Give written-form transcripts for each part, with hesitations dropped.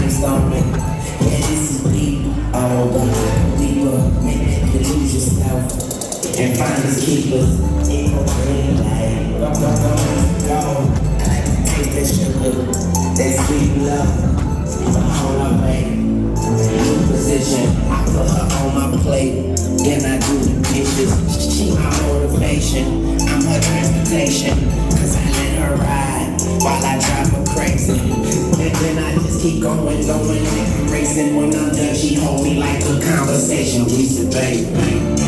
brainstorming. Yeah, this is deep, oh, but deeper. Make you lose yourself and find us keepers. Take a green light, go. I like to taste that sugar, that sweet love. All I make, new position. I put her on my plate, then I do the dishes. She my motivation, I'm her transportation. Cause I let her ride while I drive her crazy. And then I just keep going, and racing. When I'm done, she hold me like a conversation. We said, babe.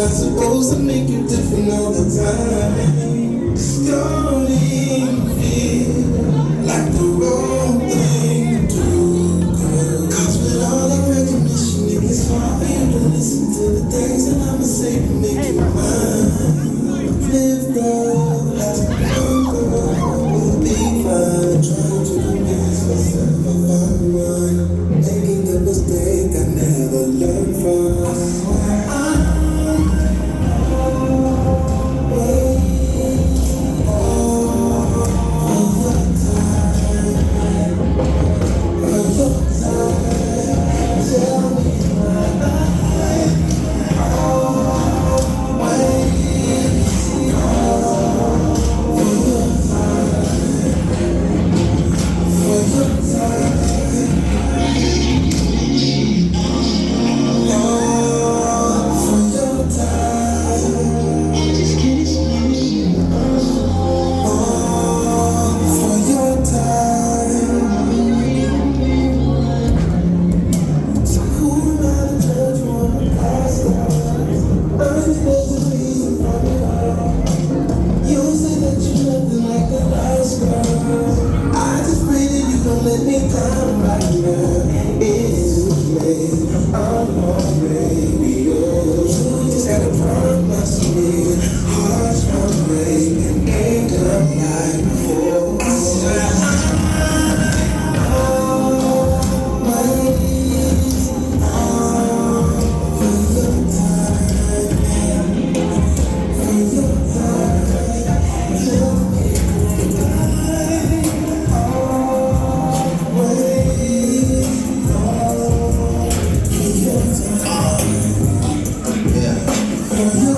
Supposed to make you different all the time. Starting to feel like the wrong thing to do, girl. Making the mistake I never learned from. Let me down right now. It's too late. I'm already yours. You just gotta promise me. Hearts won't break and ain't done like before. Yeah.